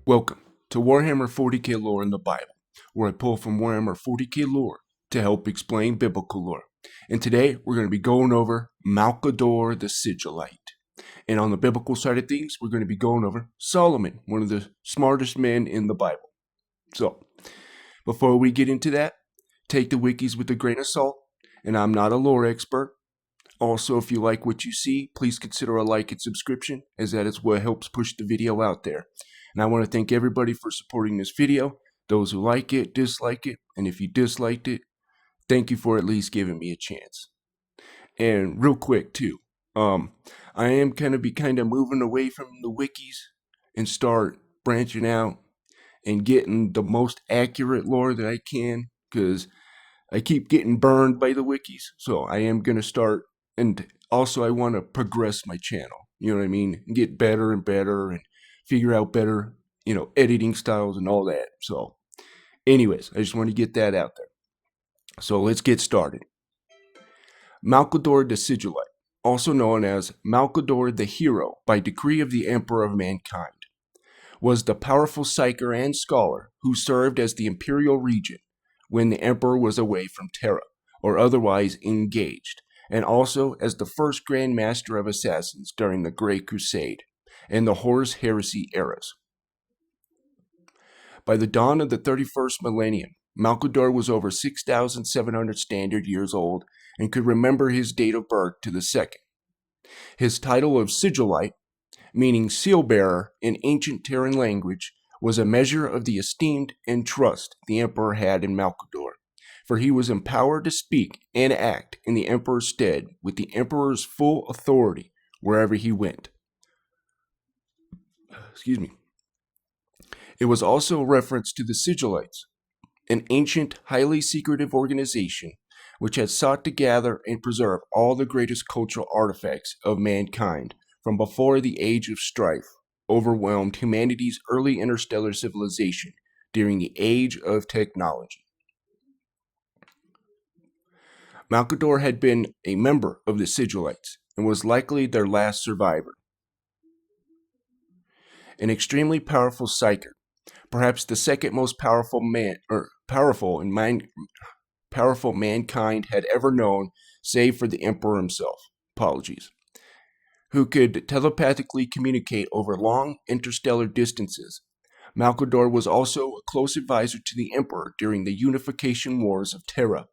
Welcome to Warhammer 40k lore in the Bible, where I pull from Warhammer 40k lore to help explain biblical lore. And today we're going to be going over Malcador the Sigillite. And on the biblical side of things, we're going to be going over Solomon, one of the smartest men in the Bible. So, before we get into that, take the wikis with a grain of salt, and I'm not a lore expert. Also, if you like what you see, please consider a like and subscription, as that is what helps push the video out there. And I want to thank everybody for supporting this video, those who like it, dislike it, and if you disliked it, thank you for at least giving me a chance. And real quick too, I am going to be moving away from the wikis and start branching out and getting the most accurate lore that I can, because I keep getting burned by the wikis. So I am going to start, and also I want to progress my channel, you know what I mean, and get better and better and figure out better, editing styles and all that. So anyways, I just want to get that out there. So let's get started. Malcador the Sigillite, also known as Malcador the Hero by decree of the Emperor of Mankind, was the powerful psyker and scholar who served as the imperial regent when the emperor was away from Terra or otherwise engaged, and also as the first Grand Master of Assassins during the Great Crusade and the Horus Heresy eras. By the dawn of the 31st millennium, Malcador was over 6,700 standard years old and could remember his date of birth to the second. His title of Sigillite, meaning seal bearer in ancient Terran language, was a measure of the esteem and trust the emperor had in Malcador, for he was empowered to speak and act in the emperor's stead with the emperor's full authority wherever he went. It was also a reference to the Sigillites, an ancient, highly secretive organization which had sought to gather and preserve all the greatest cultural artifacts of mankind from before the Age of Strife overwhelmed humanity's early interstellar civilization during the Age of Technology. Malcador had been a member of the Sigillites and was likely their last survivor. An extremely powerful psyker, perhaps the second most powerful mankind had ever known, save for the Emperor himself. Who could telepathically communicate over long interstellar distances. Malcador was also a close advisor to the Emperor during the unification wars of Terra,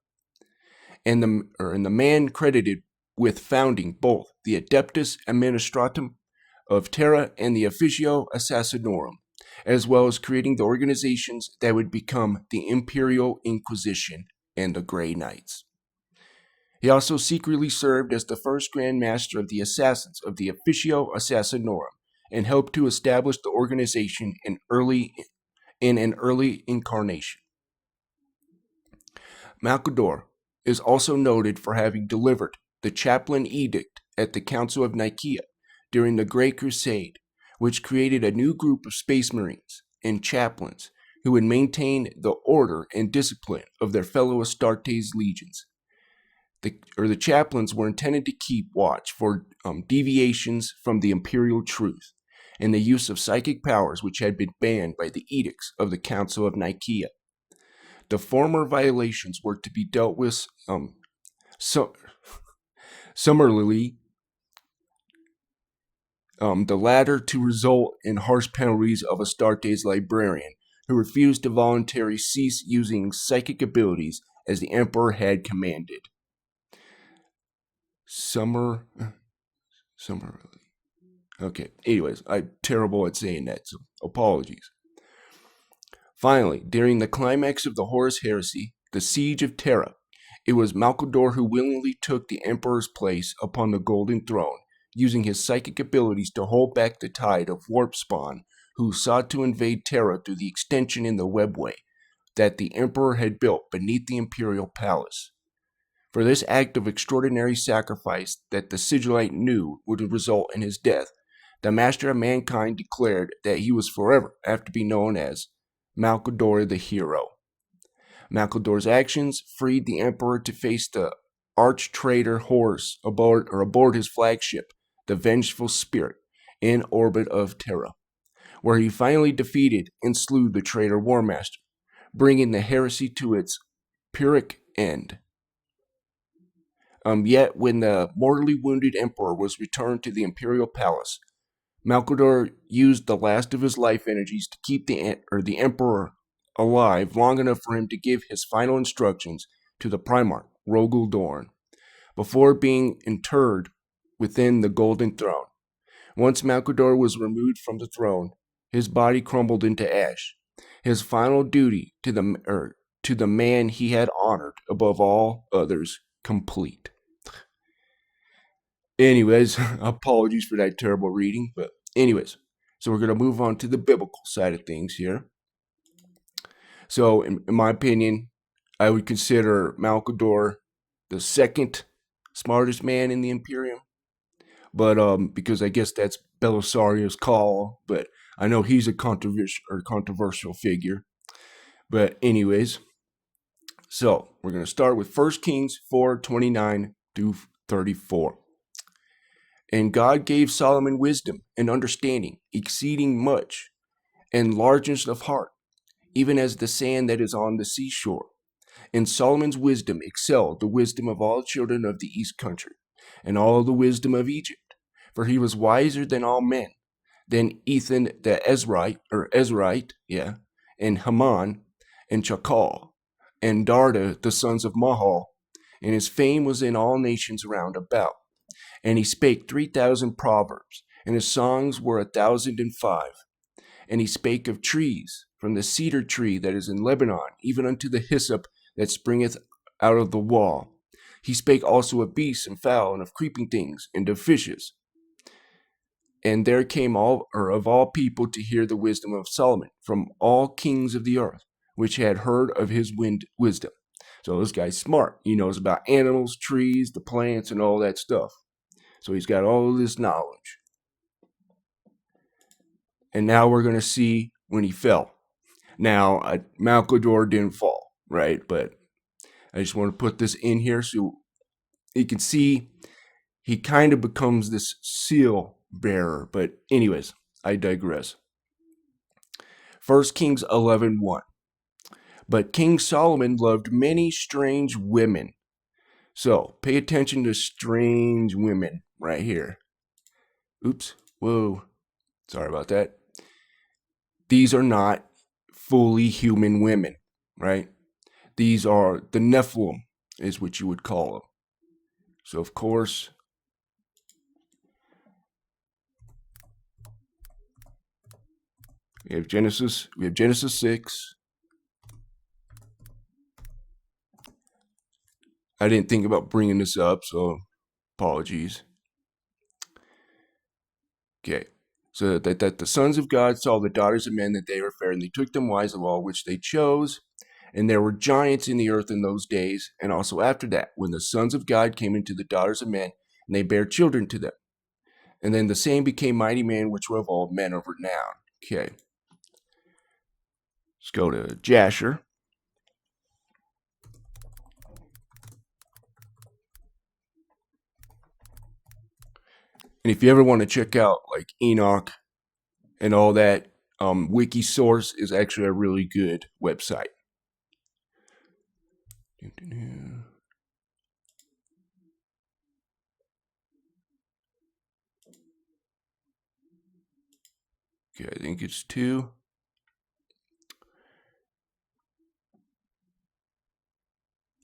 and the man credited with founding both the Adeptus Administratum of Terra and the Officio Assassinorum, as well as creating the organizations that would become the Imperial Inquisition and the Grey Knights. He also secretly served as the first Grand Master of the Assassins of the Officio Assassinorum and helped to establish the organization in an early incarnation. Malcador is also noted for having delivered the Chaplain Edict at the Council of Nicaea during the Great Crusade, which created a new group of Space Marines and chaplains who would maintain the order and discipline of their fellow Astartes legions. The chaplains were intended to keep watch for deviations from the imperial truth and the use of psychic powers which had been banned by the edicts of the Council of Nicaea. The former violations were to be dealt with summarily, the latter to result in harsh penalties of Astartes librarian who refused to voluntarily cease using psychic abilities as the Emperor had commanded. Okay, anyways, I'm terrible at saying that, so apologies. Finally, during the climax of the Horus Heresy, the Siege of Terra, it was Malcador who willingly took the Emperor's place upon the Golden Throne, using his psychic abilities to hold back the tide of warp spawn who sought to invade Terra through the extension in the webway that the Emperor had built beneath the Imperial Palace. For this act of extraordinary sacrifice that the Sigillite knew would result in his death, the Master of Mankind declared that he was forever to be known as Malcador the Hero. Malcador's actions freed the Emperor to face the arch-traitor Horus aboard his flagship, the Vengeful Spirit, in orbit of Terra, where he finally defeated and slew the traitor War Master, bringing the heresy to its Pyrrhic end. Yet, when the mortally wounded emperor was returned to the imperial palace, Malcador used the last of his life energies to keep the emperor alive long enough for him to give his final instructions to the Primarch, Rogul Dorn, before being interred within the Golden Throne. Once Malcador was removed from the throne, his body crumbled into ash. His final duty to the man he had honored above all others complete. Anyways, apologies for that terrible reading, but anyways, so we're going to move on to the biblical side of things here. So, in my opinion, I would consider Malcador the second smartest man in the Imperium, but because I guess that's Belisarius' call, but I know he's a controversial figure. But anyways, so we're going to start with 1 Kings 4:29 through 34. And God gave Solomon wisdom and understanding, exceeding much, and largeness of heart, even as the sand that is on the seashore. And Solomon's wisdom excelled the wisdom of all children of the east country, and all the wisdom of Egypt. For he was wiser than all men, than Ethan the Ezrahite, and Haman, and Chakal, and Darda the sons of Mahal. And his fame was in all nations round about. And he spake 3,000 proverbs, and his songs were 1,005. And he spake of trees, from the cedar tree that is in Lebanon, even unto the hyssop that springeth out of the wall. He spake also of beasts and fowl, and of creeping things, and of fishes. And there came of all people to hear the wisdom of Solomon, from all kings of the earth, which had heard of his wisdom. So this guy's smart. He knows about animals, trees, the plants, and all that stuff. So he's got all of this knowledge. And now we're going to see when he fell. Now, Malcador didn't fall, right? But I just want to put this in here so you can see he kind of becomes this seal bearer. But anyways, I digress. 1 Kings 11:1. But King Solomon loved many strange women. So pay attention to strange women right here. Oops. Whoa. Sorry about that. These are not fully human women, right? These are the Nephilim, is what you would call them. So, of course, we have Genesis 6. I didn't think about bringing this up, so apologies. Okay. So that the sons of God saw the daughters of men that they were fair, and they took them wives of all which they chose. And there were giants in the earth in those days, and also after that, when the sons of God came into the daughters of men, and they bare children to them. And then the same became mighty men, which were of all men of renown. Okay. Let's go to Jasher. And if you ever want to check out like Enoch and all that, Wikisource is actually a really good website. Okay, I think it's 2.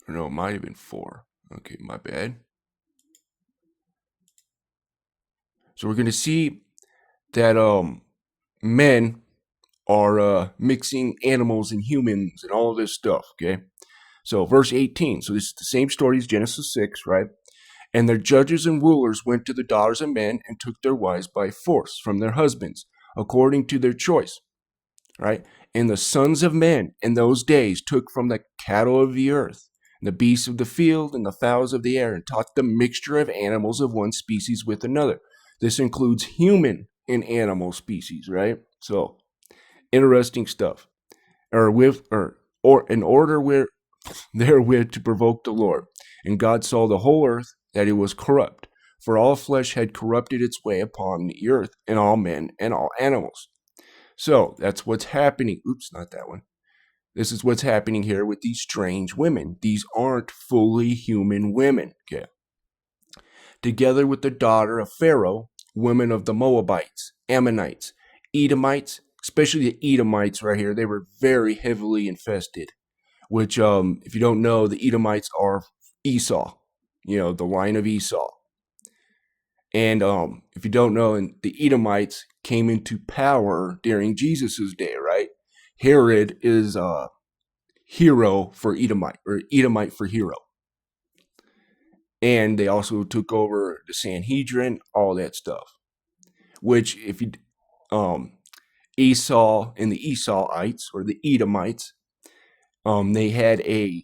Or no, it might have been 4. Okay, my bad. So we're going to see that men are mixing animals and humans and all this stuff, okay? So verse 18. So this is the same story as Genesis 6, right? And their judges and rulers went to the daughters of men and took their wives by force from their husbands, according to their choice, right? And the sons of men in those days took from the cattle of the earth, and the beasts of the field, and the fowls of the air, and taught the mixture of animals of one species with another. This includes human and animal species, right? So, interesting stuff. Or in order therewith to provoke the Lord. And God saw the whole earth that it was corrupt, for all flesh had corrupted its way upon the earth, and all men and all animals. So that's what's happening. Oops, not that one. This is what's happening here with these strange women. These aren't fully human women. Okay. Together with the daughter of Pharaoh, women of the Moabites, Ammonites, Edomites, especially the Edomites right here, they were very heavily infested. Which, if you don't know, the Edomites are Esau, the line of Esau. And if you don't know, and the Edomites came into power during Jesus's day, right? Herod is hero for Edomite, or Edomite for hero. And they also took over the Sanhedrin, all that stuff. Which, if you, Esau and the Esauites, or the Edomites, they had an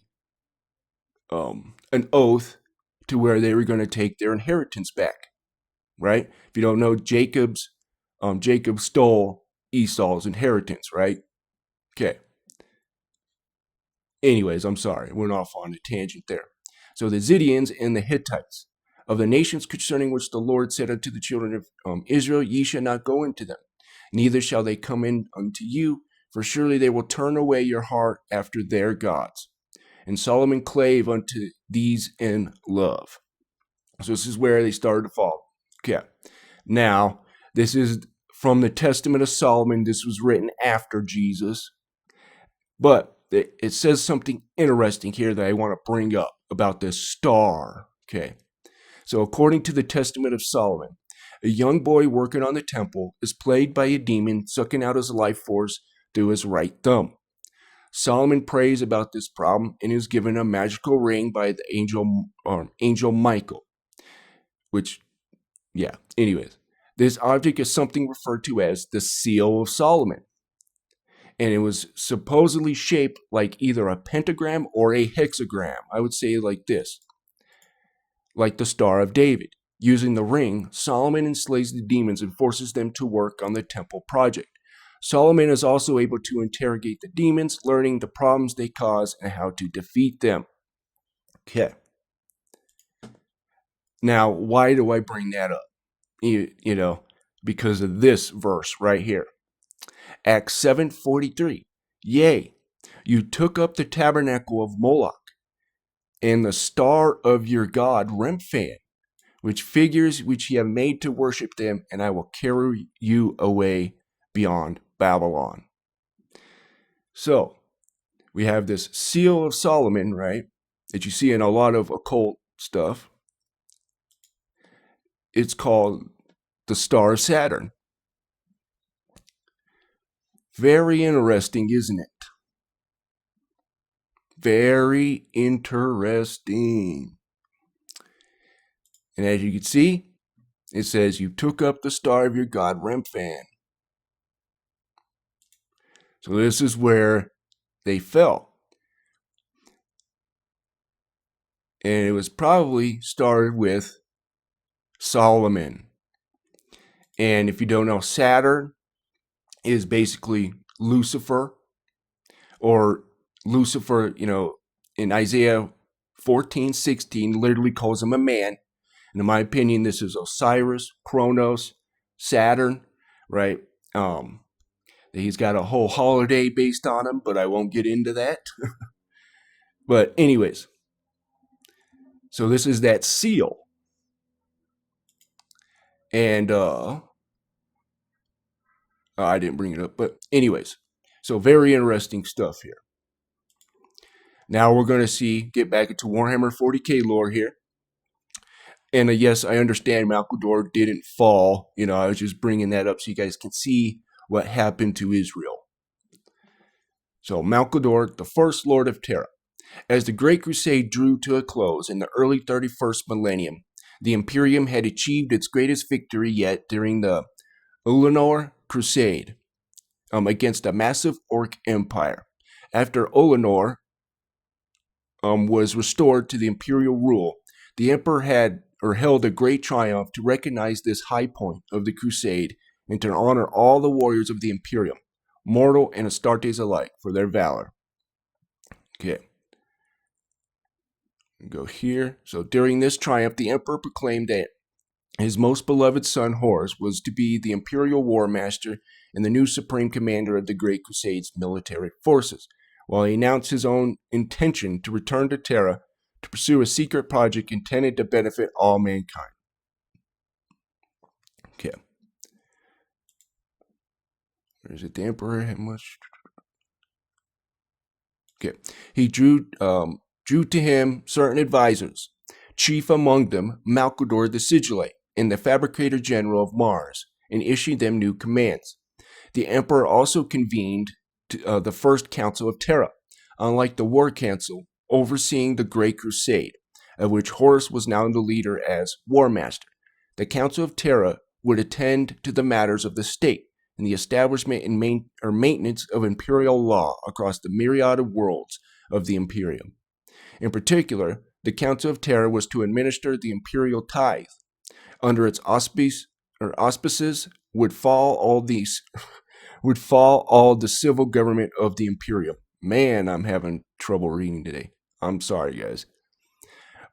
oath to where they were going to take their inheritance back, right? If you don't know, Jacob stole Esau's inheritance, right? Okay. Anyways, I'm sorry, went off on a tangent there. So the Zidonians and the Hittites, of the nations concerning which the Lord said unto the children of Israel, ye shall not go into them, neither shall they come in unto you, for surely they will turn away your heart after their gods. And Solomon clave unto these in love. So this is where they started to fall. Okay. Now, this is from the Testament of Solomon. This was written after Jesus. But it says something interesting here that I want to bring up about this star. Okay. So according to the Testament of Solomon, a young boy working on the temple is plagued by a demon sucking out his life force through his right thumb. Solomon prays about this problem and is given a magical ring by the angel Michael. Which, yeah, anyways. This object is something referred to as the Seal of Solomon. And it was supposedly shaped like either a pentagram or a hexagram. I would say like this. Like the Star of David. Using the ring, Solomon enslaves the demons and forces them to work on the temple project. Solomon is also able to interrogate the demons, learning the problems they cause and how to defeat them. Okay. Now, why do I bring that up? Because of this verse right here. Acts 7:43. Yea, you took up the tabernacle of Moloch and the star of your god Remphan, which figures which ye have made to worship them, and I will carry you away beyond Babylon. So, we have this seal of Solomon, right, that you see in a lot of occult stuff. It's called the Star of Saturn. Very interesting, isn't it? Very interesting. And as you can see, it says, you took up the star of your god Remphan. So this is where they fell. And it was probably started with Solomon. And if you don't know, Saturn is basically Lucifer, or Lucifer, in Isaiah 14:16 literally calls him a man. And in my opinion, this is Osiris, Kronos, Saturn, right? He's got a whole holiday based on him, but I won't get into that. But anyways, so this is that seal. And I didn't bring it up, but anyways, so very interesting stuff here. Now we're going to get back into Warhammer 40k lore here. And yes, I understand Malcador didn't fall. I was just bringing that up so you guys can see what happened to Israel. So Malcador, the first Lord of Terra. As the Great Crusade drew to a close in the early 31st millennium, the Imperium had achieved its greatest victory yet during the Ulanor Crusade against a massive Orc empire. After Ulanor was restored to the imperial rule, the emperor held a great triumph to recognize this high point of the crusade and to honor all the warriors of the Imperium, mortal and Astartes alike, for their valor. Okay. Go here. So during this triumph, the emperor proclaimed that His most beloved son Horus was to be the Imperial War Master and the new Supreme Commander of the Great Crusade's military forces, while he announced his own intention to return to Terra to pursue a secret project intended to benefit all mankind. Okay. Where is it? The Emperor had much. Okay. He drew to him certain advisors, chief among them Malcador the Sigillite and the Fabricator General of Mars, and issued them new commands. The Emperor also convened the First Council of Terra, unlike the War Council, overseeing the Great Crusade, of which Horus was now the leader as War Master. The Council of Terra would attend to the matters of the state and the establishment and maintenance of imperial law across the myriad of worlds of the Imperium. In particular, the Council of Terra was to administer the imperial tithe. Under its auspices would fall all the civil government of the Imperium. Man, I'm having trouble reading today. I'm sorry, guys.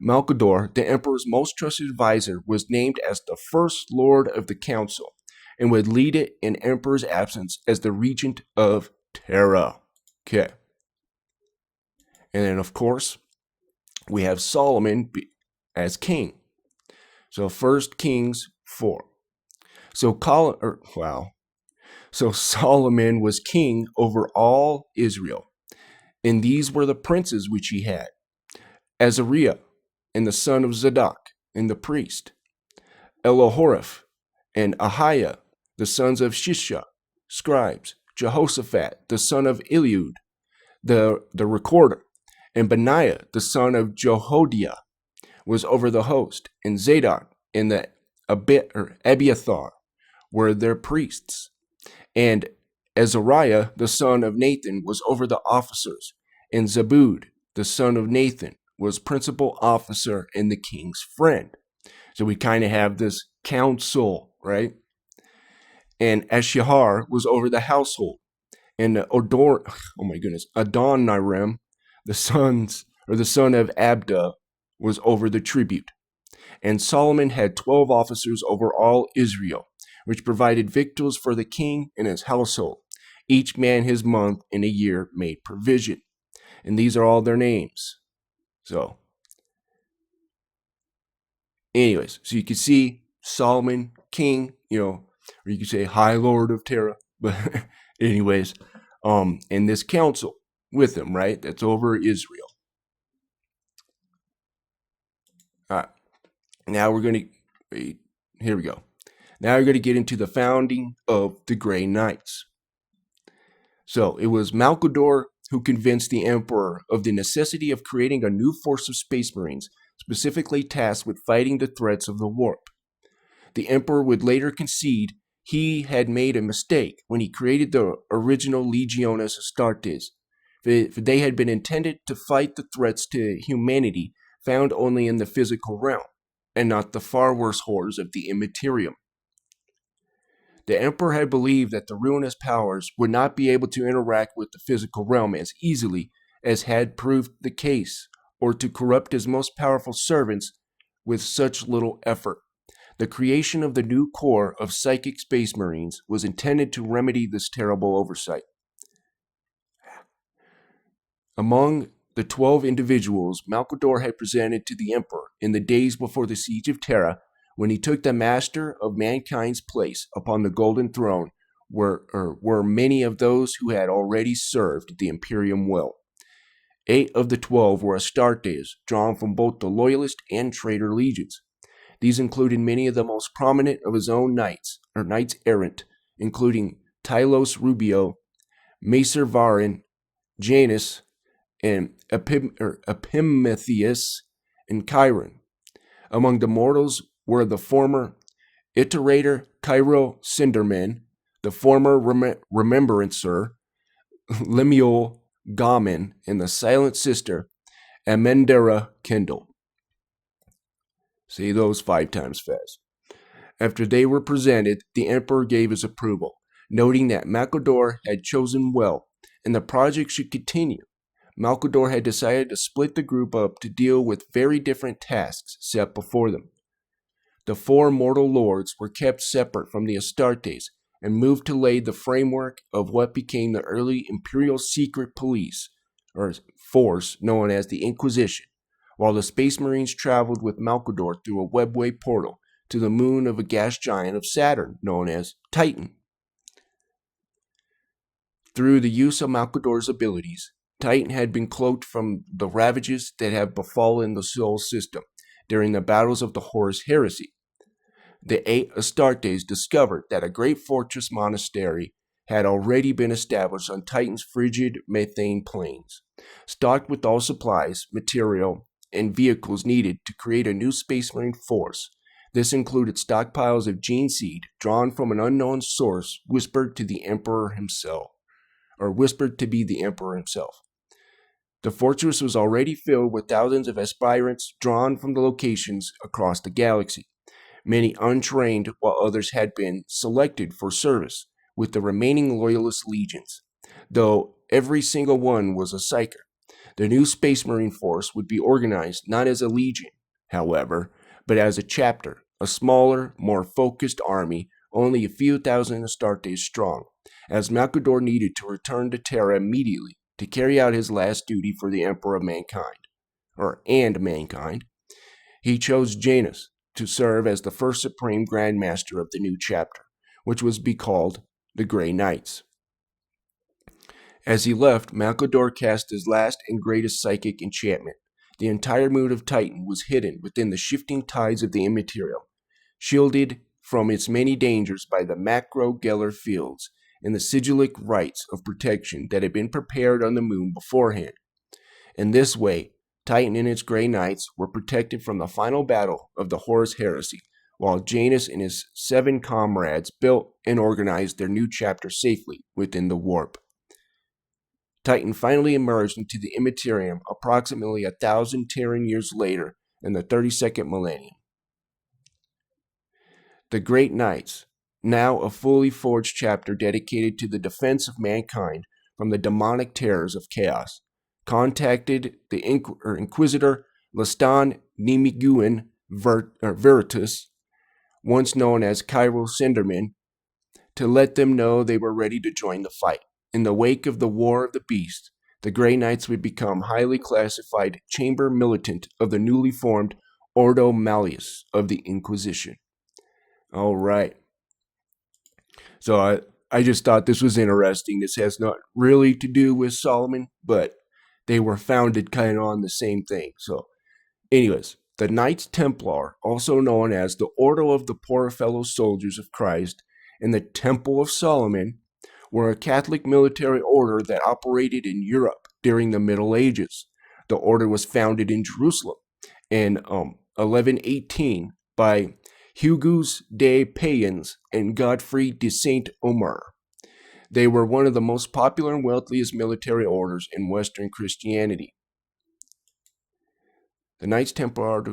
Malcador, the Emperor's most trusted advisor, was named as the First Lord of the Council and would lead it in Emperor's absence as the Regent of Terra. Okay. And then, of course, we have Solomon as king. So 1 Kings 4. So Solomon was king over all Israel, and these were the princes which he had: Azariah, and the son of Zadok, and the priest; Elohoreph, and Ahiah, the sons of Shisha, scribes; Jehoshaphat, the son of Eliud, the recorder; and Benaiah, the son of Jehoiada, was over the host; and Zadok and the Abiathar were their priests; and Azariah, the son of Nathan, was over the officers; and Zabud, the son of Nathan, was principal officer and the king's friend. So we kind of have this council, right? And Ashihar was over the household; and Adoniram, the son of Abda, was over the tribute. And Solomon had 12 officers over all Israel, which provided victuals for the king and his household. Each man his month in a year made provision. And these are all their names. So, anyways, so you can see Solomon, king, or you could say High Lord of Terra. But anyways, in this council with him, right? That's over Israel. All right. Now here we go. Now we're going to get into the founding of the Grey Knights. So it was Malcador who convinced the Emperor of the necessity of creating a new force of Space Marines, specifically tasked with fighting the threats of the warp. The Emperor would later concede he had made a mistake when he created the original Legiones Astartes, for they had been intended to fight the threats to humanity found only in the physical realm, and not the far worse horrors of the Imperium. The Emperor had believed that the ruinous powers would not be able to interact with the physical realm as easily as had proved the case, or to corrupt his most powerful servants with such little effort. The creation of the new corps of Psychic Space Marines was intended to remedy this terrible oversight. Among the 12 individuals Malcador had presented to the Emperor in the days before the Siege of Terra, when he took the master of mankind's place upon the golden throne, were many of those who had already served the Imperium well. 8 of the 12 were Astartes, drawn from both the Loyalist and Traitor legions. These included many of the most prominent of his own knights errant, including Tylos Rubio, Macer Varin, Janus, and Epimetheus, and Chiron. Among the mortals were the former Iterator Cairo Cinderman, the former Remembrancer Lemuel Gamen, and the Silent Sister Amendera Kendall. Say those 5 times fast. After they were presented, the Emperor gave his approval, noting that Malcador had chosen well, and the project should continue. Malcador had decided to split the group up to deal with very different tasks set before them. The four mortal lords were kept separate from the Astartes and moved to lay the framework of what became the early imperial secret police, or force known as the Inquisition, while the Space Marines traveled with Malcador through a webway portal to the moon of a gas giant of Saturn known as Titan. Through the use of Malcador's abilities, Titan had been cloaked from the ravages that have befallen the Sol system during the battles of the Horus Heresy. The 8 Astartes discovered that a great fortress monastery had already been established on Titan's frigid methane plains, stocked with all supplies, material, and vehicles needed to create a new Space Marine force. This included stockpiles of gene seed drawn from an unknown source whispered to be the Emperor himself. The fortress was already filled with thousands of aspirants drawn from the locations across the galaxy, many untrained while others had been selected for service with the remaining loyalist legions, though every single one was a psyker. The new Space Marine force would be organized not as a legion, however, but as a chapter, a smaller, more focused army only a few thousand Astartes strong, as Malcador needed to return to Terra immediately to carry out his last duty for the Emperor of Mankind. He chose Janus to serve as the first Supreme Grand Master of the new chapter, which was to be called the Grey Knights. As he left, Malcador cast his last and greatest psychic enchantment. The entire moon of Titan was hidden within the shifting tides of the immaterial, shielded from its many dangers by the macro-Geller fields and the sigillite rites of protection that had been prepared on the moon beforehand. In this way, Titan and its Grey Knights were protected from the final battle of the Horus Heresy, while Janus and his 7 comrades built and organized their new chapter safely within the warp. Titan finally emerged into the Imperium approximately 1,000 Terran years later in the 32nd millennium. The Great Knights, now a fully forged chapter dedicated to the defense of mankind from the demonic terrors of chaos, contacted the Inquisitor Lestan Nimiguin Veritas, once known as Cairo Cinderman, to let them know they were ready to join the fight. In the wake of the War of the Beast, the Grey Knights would become highly classified chamber militant of the newly formed Ordo Malleus of the Inquisition. All right. So I just thought this was interesting. This has not really to do with Solomon, but they were founded kind of on the same thing. So, anyways, the Knights Templar, also known as the Order of the Poor Fellow Soldiers of Christ and the Temple of Solomon, were a Catholic military order that operated in Europe during the Middle Ages. The order was founded in Jerusalem in 1118 by Hugues de Payens and Godfrey de Saint-Omer. They were one of the most popular and wealthiest military orders in Western Christianity. The Knights Templar.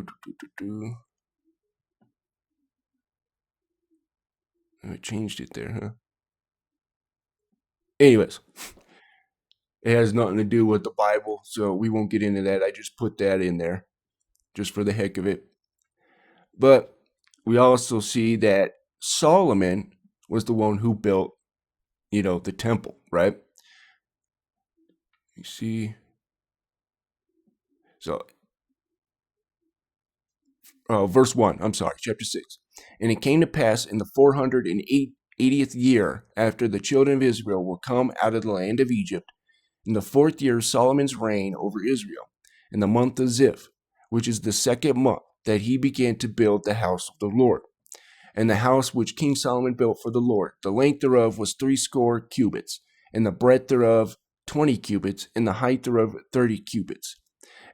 I changed it there, huh? Anyways, it has nothing to do with the Bible, so we won't get into that. I just put that in there just for the heck of it. But we also see that Solomon was the one who built, the temple, right? You see. So, verse 1, chapter 6. And it came to pass in the 480th year after the children of Israel were come out of the land of Egypt, in the 4th year of Solomon's reign over Israel, in the month of Ziph, which is the 2nd month, that he began to build the house of the Lord. And the house which King Solomon built for the Lord, the length thereof was 60 cubits, and the breadth thereof 20 cubits, and the height thereof 30 cubits.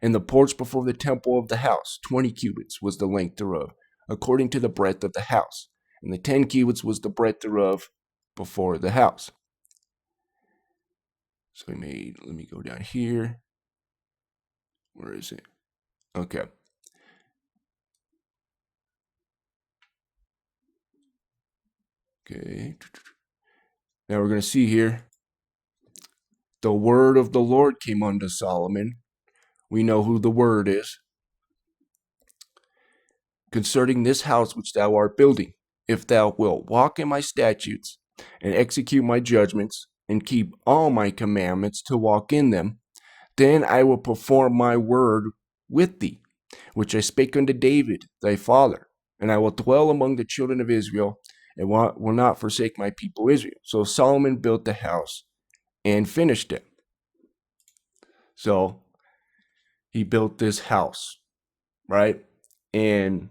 And the porch before the temple of the house, 20 cubits was the length thereof, according to the breadth of the house. And the 10 cubits was the breadth thereof before the house. So let me go down here. Where is it? Okay. Okay. Now we're going to see here. The word of the Lord came unto Solomon. We know who the word is, concerning this house which thou art building, if thou wilt walk in my statutes, and execute my judgments, and keep all my commandments to walk in them, then I will perform my word with thee, which I spake unto David thy father, and I will dwell among the children of Israel, and will not forsake my people Israel. So Solomon built the house and finished it. So he built this house, right? And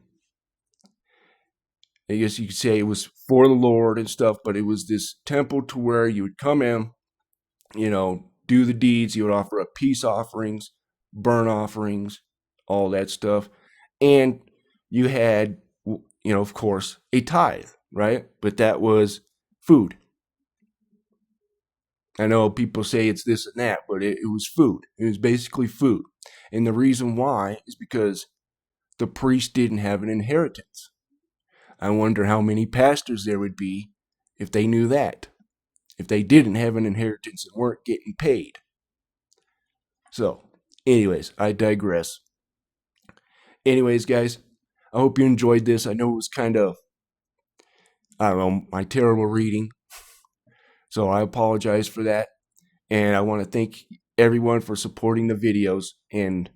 I guess you could say it was for the Lord and stuff, but it was this temple to where you would come in, do the deeds. You would offer up peace offerings, burnt offerings, all that stuff. And you had, of course, a tithe, right? But that was food. I know people say it's this and that, but it was food. It was basically food. And the reason why is because the priest didn't have an inheritance. I wonder how many pastors there would be if they knew that, if they didn't have an inheritance and weren't getting paid. So, anyways, I digress. Anyways, guys, I hope you enjoyed this. I know it was kind of, my terrible reading. So I apologize for that. And I want to thank everyone for supporting the videos. And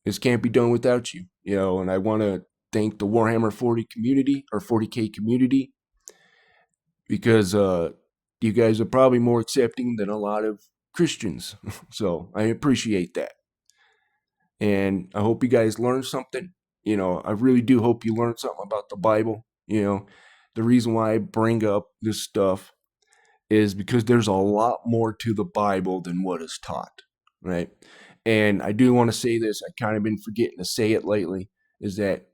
this can't be done without you, and I want to thank the Warhammer 40 community, or 40k community, because you guys are probably more accepting than a lot of Christians. So I appreciate that. And I hope you guys learned something. I really do hope you learned something about the Bible. The reason why I bring up this stuff is because there's a lot more to the Bible than what is taught, right? And I do want to say this, I kind of been forgetting to say it lately, is that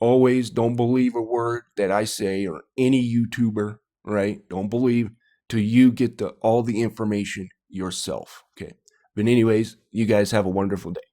always don't believe a word that I say or any YouTuber, right? Don't believe till you get all the information yourself, okay? But anyways, you guys have a wonderful day.